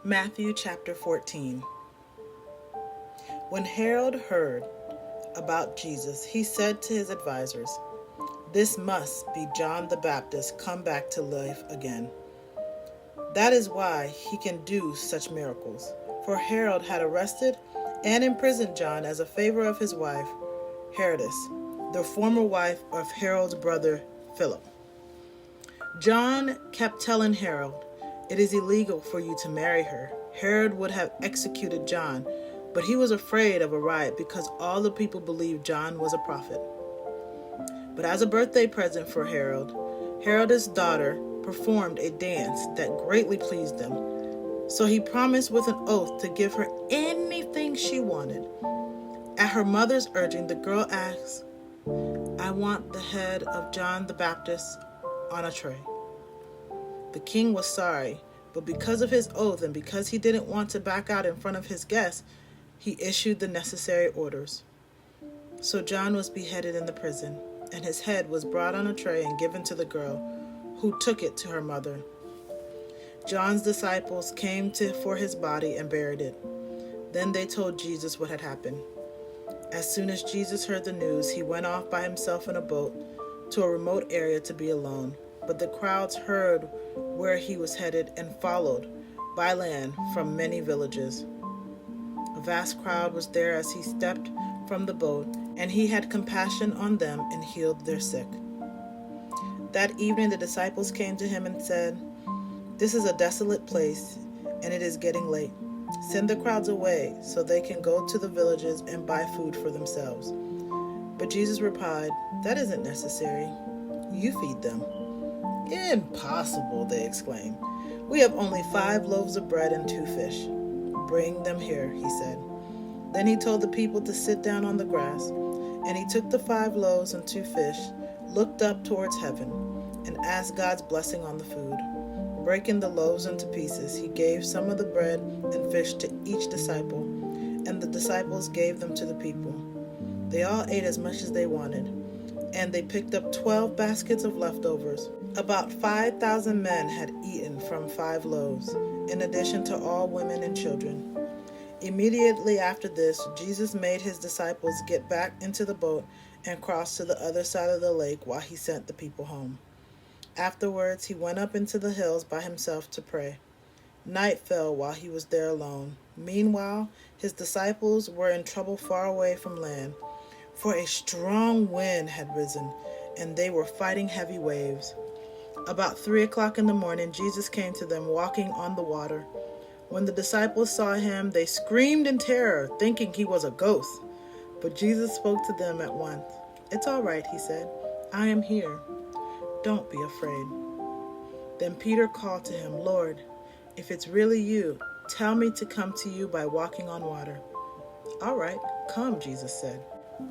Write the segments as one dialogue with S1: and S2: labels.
S1: Matthew chapter 14. When Herod heard about Jesus, he said to his advisors, "This must be John the Baptist come back to life again. That is why he can do such miracles." For Herod had arrested and imprisoned John as a favor of his wife, Herodias, the former wife of Herod's brother Philip. John kept telling Herod, "It is illegal for you to marry her." Herod would have executed John, but he was afraid of a riot because all the people believed John was a prophet. But as a birthday present for Herod, Herodias' daughter performed a dance that greatly pleased him. So he promised with an oath to give her anything she wanted. At her mother's urging, the girl asked, "I want the head of John the Baptist on a tray." The king was sorry, but because of his oath and because he didn't want to back out in front of his guests, he issued the necessary orders. So John was beheaded in the prison, and his head was brought on a tray and given to the girl, who took it to her mother. John's disciples came for his body and buried it. Then they told Jesus what had happened. As soon as Jesus heard the news, he went off by himself in a boat to a remote area to be alone. But the crowds heard where he was headed and followed by land from many villages. A vast crowd was there as he stepped from the boat, and he had compassion on them and healed their sick. That evening the disciples came to him and said, "This is a desolate place, and it is getting late. Send the crowds away so they can go to the villages and buy food for themselves." But Jesus replied, "That isn't necessary. You feed them." "Impossible," they exclaimed. "We have only 5 loaves of bread and 2 fish. Bring them here," he said. Then he told the people to sit down on the grass, and he took the 5 loaves and 2 fish, looked up towards heaven, and asked God's blessing on the food. Breaking the loaves into pieces, he gave some of the bread and fish to each disciple, and the disciples gave them to the people. They all ate as much as they wanted, and they picked up 12 baskets of leftovers. About 5,000 men had eaten from 5 loaves, in addition to all women and children. Immediately after this, Jesus made his disciples get back into the boat and cross to the other side of the lake while he sent the people home. Afterwards, he went up into the hills by himself to pray. Night fell while he was there alone. Meanwhile, his disciples were in trouble far away from land, for a strong wind had risen, and they were fighting heavy waves. About 3 o'clock in the morning, Jesus came to them walking on the water. When the disciples saw him, they screamed in terror, thinking he was a ghost. But Jesus spoke to them at once. "It's all right," he said. "I am here. Don't be afraid." Then Peter called to him, "Lord, if it's really you, tell me to come to you by walking on water." "All right, come," Jesus said.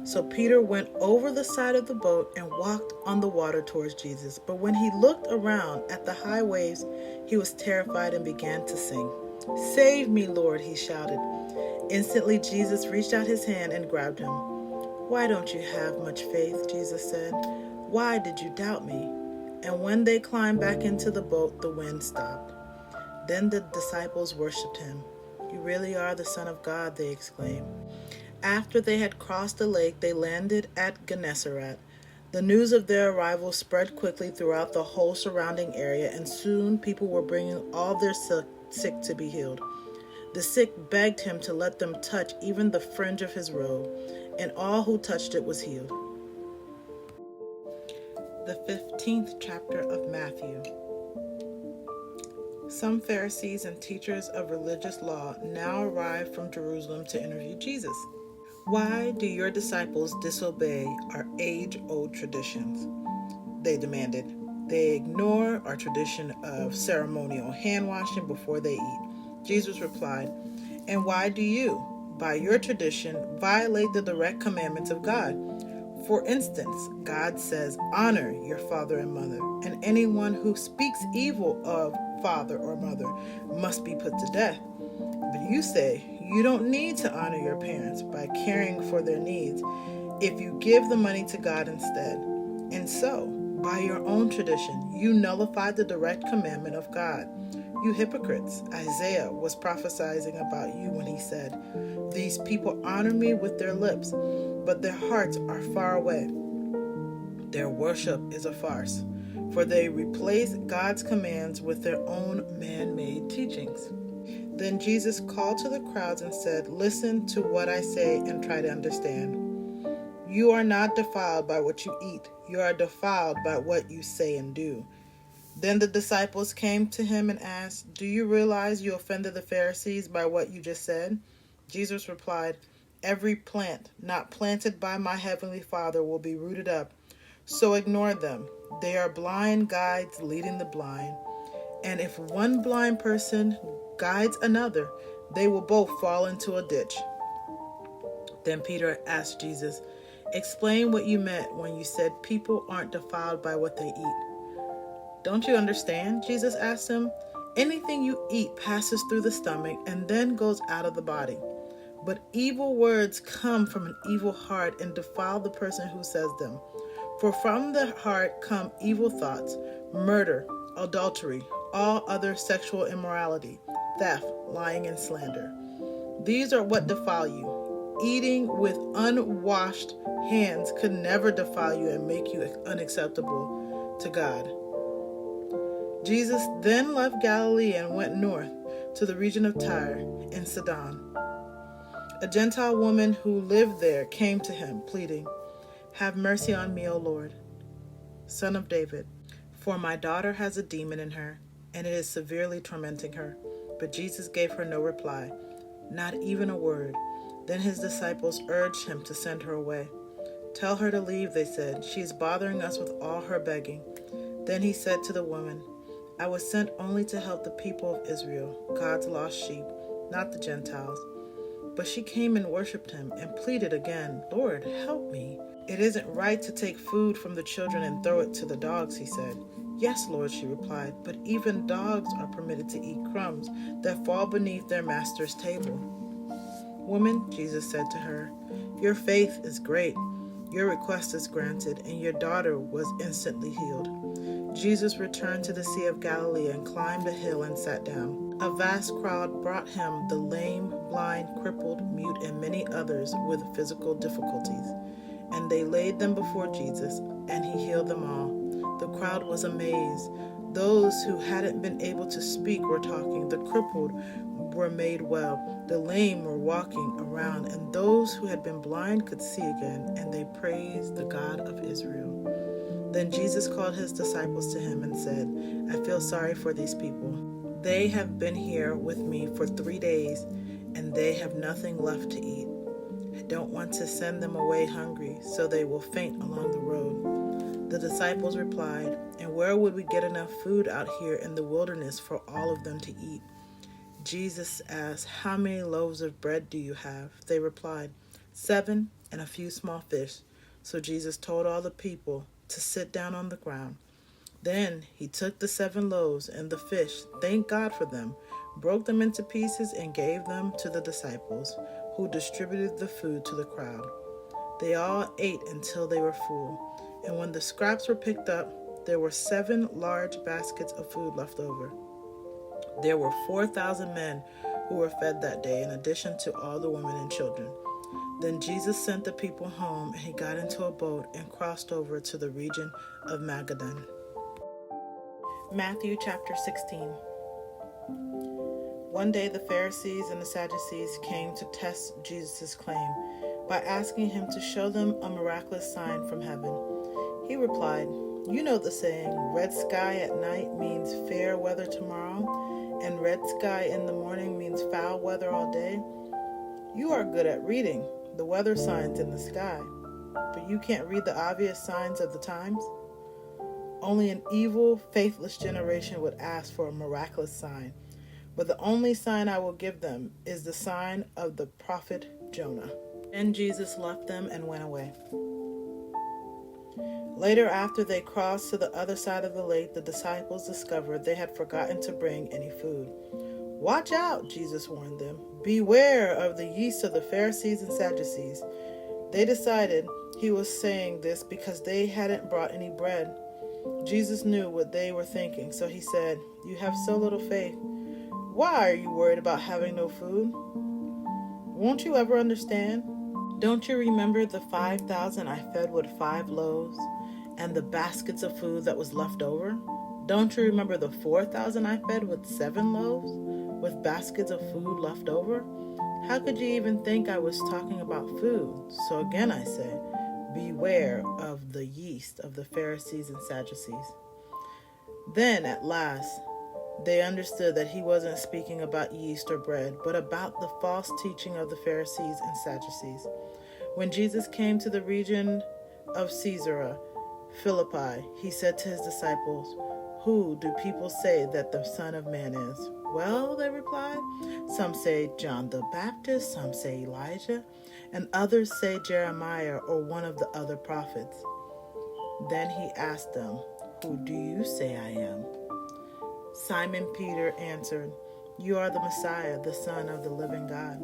S1: So Peter went over the side of the boat and walked on the water towards Jesus. But when he looked around at the high waves, he was terrified and began to sink. "Save me, Lord," he shouted. Instantly, Jesus reached out his hand and grabbed him. "Why don't you have much faith?" Jesus said. "Why did you doubt me?" And when they climbed back into the boat, the wind stopped. Then the disciples worshipped him. "You really are the Son of God," they exclaimed. After they had crossed the lake, they landed at Gennesaret. The news of their arrival spread quickly throughout the whole surrounding area, and soon people were bringing all their sick to be healed. The sick begged him to let them touch even the fringe of his robe, and all who touched it was healed. The 15th chapter of Matthew. Some Pharisees and teachers of religious law now arrived from Jerusalem to interview Jesus. "Why do your disciples disobey our age-old traditions?" they demanded. "They ignore our tradition of ceremonial hand-washing before they eat." Jesus replied, "And why do you, by your tradition, violate the direct commandments of God? For instance, God says, 'Honor your father and mother,' and anyone who speaks evil of father or mother must be put to death. But you say you don't need to honor your parents by caring for their needs if you give the money to God instead. And so, By your own tradition, you nullified the direct commandment of God. You hypocrites, Isaiah was prophesying about you when he said, "These people honor me with their lips, but their hearts are far away. Their worship is a farce, for they replace God's commands with their own man-made teachings." Then Jesus called to the crowds and said, "Listen to what I say and try to understand. You are not defiled by what you eat. You are defiled by what you say and do." Then the disciples came to him and asked, "Do you realize you offended the Pharisees by what you just said?" Jesus replied, "Every plant not planted by my heavenly Father will be rooted up. So ignore them. They are blind guides leading the blind. And if one blind person guides another, they will both fall into a ditch." Then Peter asked Jesus, "Explain what you meant when you said people aren't defiled by what they eat." "Don't you understand?" Jesus asked him. "Anything you eat passes through the stomach and then goes out of the body. But evil words come from an evil heart and defile the person who says them. For from the heart come evil thoughts, murder, adultery, all other sexual immorality, theft, lying, and slander. These are what defile you. Eating with unwashed hands could never defile you and make you unacceptable to God." Jesus then left Galilee and went north to the region of Tyre and Sidon. A Gentile woman who lived there came to him, pleading, "Have mercy on me, O Lord, Son of David, for my daughter has a demon in her, and it is severely tormenting her." But Jesus gave her no reply, not even a word. Then his disciples urged him to send her away. "Tell her to leave," they said. "She is bothering us with all her begging." Then he said to the woman, "I was sent only to help the people of Israel, God's lost sheep, not the Gentiles." But she came and worshipped him and pleaded again, "Lord, help me." "It isn't right to take food from the children and throw it to the dogs," he said. "Yes, Lord," she replied, "but even dogs are permitted to eat crumbs that fall beneath their master's table." "Woman," Jesus said to her, "your faith is great. Your request is granted," and your daughter was instantly healed. Jesus returned to the Sea of Galilee and climbed a hill and sat down. A vast crowd brought him the lame, blind, crippled, mute, and many others with physical difficulties. And they laid them before Jesus, and he healed them all. The crowd was amazed. Those who hadn't been able to speak were talking. The crippled were made well. The lame were walking around, and those who had been blind could see again, and they praised the God of Israel. Then Jesus called his disciples to him and said, "I feel sorry for these people. They have been here with me for 3 days, and they have nothing left to eat. I don't want to send them away hungry, so they will faint along the road." The disciples replied, "And where would we get enough food out here in the wilderness for all of them to eat?" Jesus asked, "How many loaves of bread do you have?" They replied, 7 and a few small fish. So Jesus told all the people to sit down on the ground. Then he took the 7 loaves and the fish, thanked God for them, broke them into pieces, and gave them to the disciples, who distributed the food to the crowd. They all ate until they were full, and when the scraps were picked up, there were 7 large baskets of food left over. There were 4,000 men who were fed that day, in addition to all the women and children. Then Jesus sent the people home, and he got into a boat and crossed over to the region of Magadan. Matthew chapter 16. One day the Pharisees and the Sadducees came to test Jesus' claim by asking him to show them a miraculous sign from heaven. He replied, "You know the saying, red sky at night means fair weather tomorrow, and red sky in the morning means foul weather all day. You are good at reading the weather signs in the sky, but you can't read the obvious signs of the times. Only an evil, faithless generation would ask for a miraculous sign, but the only sign I will give them is the sign of the prophet Jonah." Then Jesus left them and went away. Later, after they crossed to the other side of the lake, the disciples discovered they had forgotten to bring any food. "Watch out," Jesus warned them. "Beware of the yeast of the Pharisees and Sadducees." They decided he was saying this because they hadn't brought any bread. Jesus knew what they were thinking, so he said, "You have so little faith. Why are you worried about having no food? Won't you ever understand? Don't you remember the 5,000 I fed with 5 loaves and the baskets of food that was left over? Don't you remember the 4,000 I fed with 7 loaves with baskets of food left over? How could you even think I was talking about food? So again I say, beware of the yeast of the Pharisees and Sadducees." Then at last they understood that he wasn't speaking about yeast or bread, but about the false teaching of the Pharisees and Sadducees. When Jesus came to the region of Caesarea Philippi, he said to his disciples, "Who do people say that the Son of Man is?" "Well," they replied, "some say John the Baptist, some say Elijah, and others say Jeremiah or one of the other prophets." Then he asked them, "Who do you say I am?" Simon Peter answered, "You are the Messiah, the Son of the living God."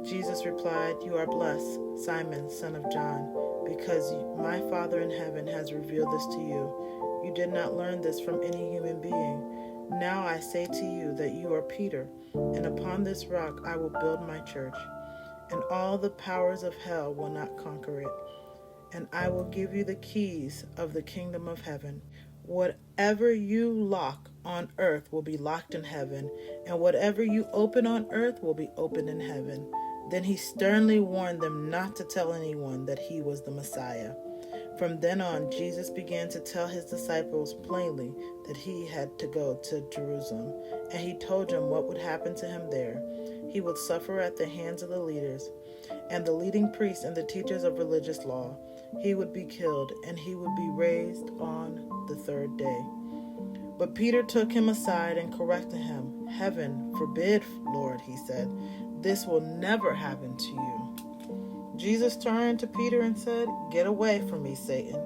S1: Jesus replied, "You are blessed, Simon, son of John, because my Father in heaven has revealed this to you. You did not learn this from any human being. Now I say to you that you are Peter, and upon this rock I will build my church, and all the powers of hell will not conquer it. And I will give you the keys of the kingdom of heaven. Whatever you lock on earth will be locked in heaven, and whatever you open on earth will be opened in heaven." Then he sternly warned them not to tell anyone that he was the Messiah. From then on, Jesus began to tell his disciples plainly that he had to go to Jerusalem, and he told them what would happen to him there. He would suffer at the hands of the leaders and the leading priests and the teachers of religious law. He would be killed, and he would be raised on the 3rd day. But Peter took him aside and corrected him. "Heaven forbid, Lord," he said. "This will never happen to you." Jesus turned to Peter and said, "Get away from me, Satan.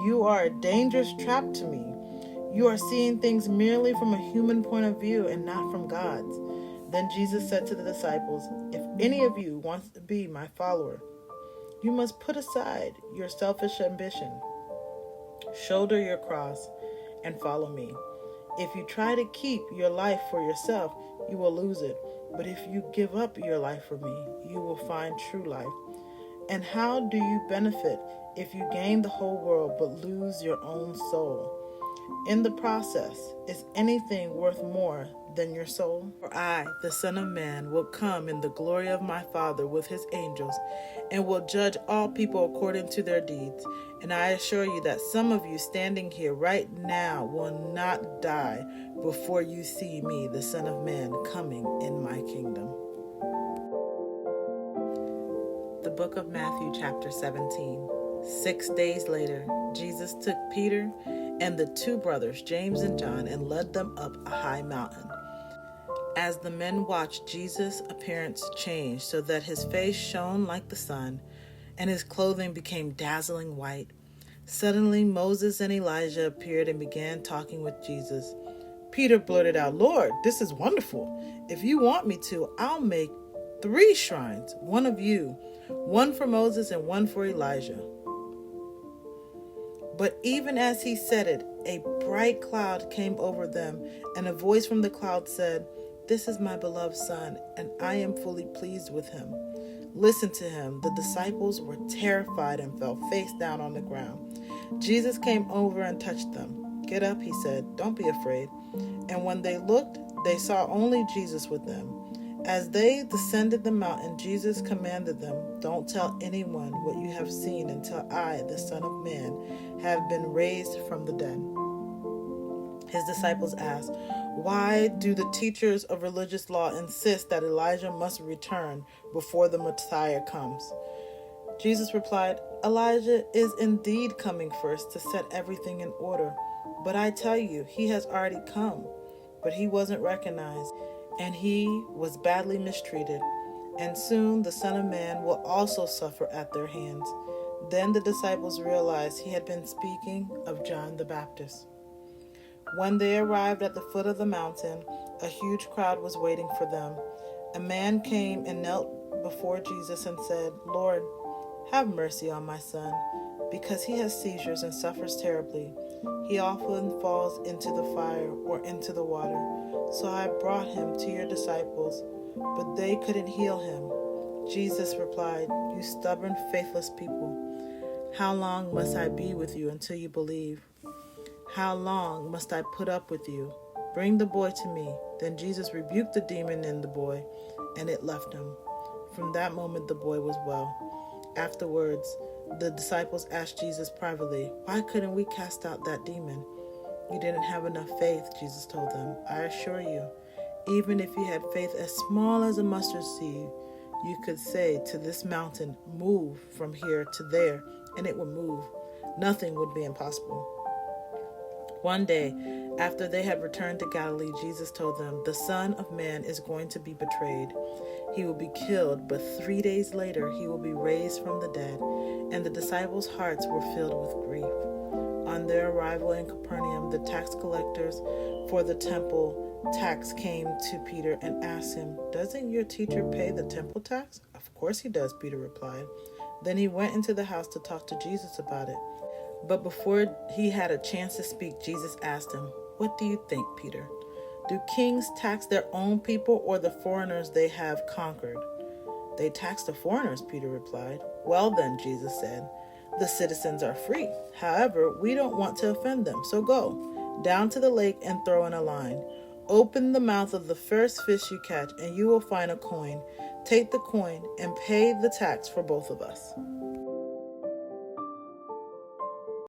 S1: You are a dangerous trap to me. You are seeing things merely from a human point of view and not from God's." Then Jesus said to the disciples, "If any of you wants to be my follower, you must put aside your selfish ambition, shoulder your cross, and follow me. If you try to keep your life for yourself, you will lose it. But if you give up your life for me, you will find true life. And how do you benefit if you gain the whole world but lose your own soul? In the process, is anything worth more than your soul? For I, the Son of Man, will come in the glory of my Father with his angels, and will judge all people according to their deeds. And I assure you that some of you standing here right now will not die before you see me, the Son of Man, coming in my kingdom." The book of Matthew, chapter 17. 6 days later, Jesus took Peter and the 2 brothers, James and John, and led them up a high mountain. As the men watched, Jesus' appearance changed so that his face shone like the sun, and his clothing became dazzling white. Suddenly, Moses and Elijah appeared and began talking with Jesus. Peter blurted out, "Lord, this is wonderful. If you want me to, I'll make 3 shrines, one of you, one for Moses and one for Elijah." But even as he said it, a bright cloud came over them, and a voice from the cloud said, "This is my beloved Son, and I am fully pleased with him. Listen to him." The disciples were terrified and fell face down on the ground. Jesus came over and touched them. "Get up," he said. "Don't be afraid." And when they looked, they saw only Jesus with them. As they descended the mountain, Jesus commanded them, "Don't tell anyone what you have seen until I, the Son of Man, have been raised from the dead." His disciples asked, "Why do the teachers of religious law insist that Elijah must return before the Messiah comes?" Jesus replied, "Elijah is indeed coming first to set everything in order. But I tell you, he has already come, but he wasn't recognized, and he was badly mistreated. And soon the Son of Man will also suffer at their hands." Then the disciples realized he had been speaking of John the Baptist. When they arrived at the foot of the mountain, a huge crowd was waiting for them. A man came and knelt before Jesus and said, "Lord, have mercy on my son, because he has seizures and suffers terribly. He often falls into the fire or into the water. So I brought him to your disciples, but they couldn't heal him." Jesus replied, "You stubborn, faithless people. How long must I be with you until you believe? How long must I put up with you? Bring the boy to me." Then Jesus rebuked the demon in the boy, and it left him. From that moment, the boy was well. Afterwards, the disciples asked Jesus privately, "Why couldn't we cast out that demon?" "You didn't have enough faith," Jesus told them. "I assure you, even if you had faith as small as a mustard seed, you could say to this mountain, 'Move from here to there,' and it would move. Nothing would be impossible." One day, after they had returned to Galilee, Jesus told them, "The Son of Man is going to be betrayed. He will be killed, but 3 days later he will be raised from the dead." And the disciples' hearts were filled with grief. On their arrival in Capernaum, the tax collectors for the temple tax came to Peter and asked him, "Doesn't your teacher pay the temple tax?" "Of course he does," Peter replied. Then he went into the house to talk to Jesus about it. But before he had a chance to speak, Jesus asked him, "What do you think, Peter? Do kings tax their own people or the foreigners they have conquered?" "They tax the foreigners," Peter replied. "Well then," Jesus said, "the citizens are free. However, we don't want to offend them, so go down to the lake and throw in a line. Open the mouth of the first fish you catch, and you will find a coin. Take the coin and pay the tax for both of us."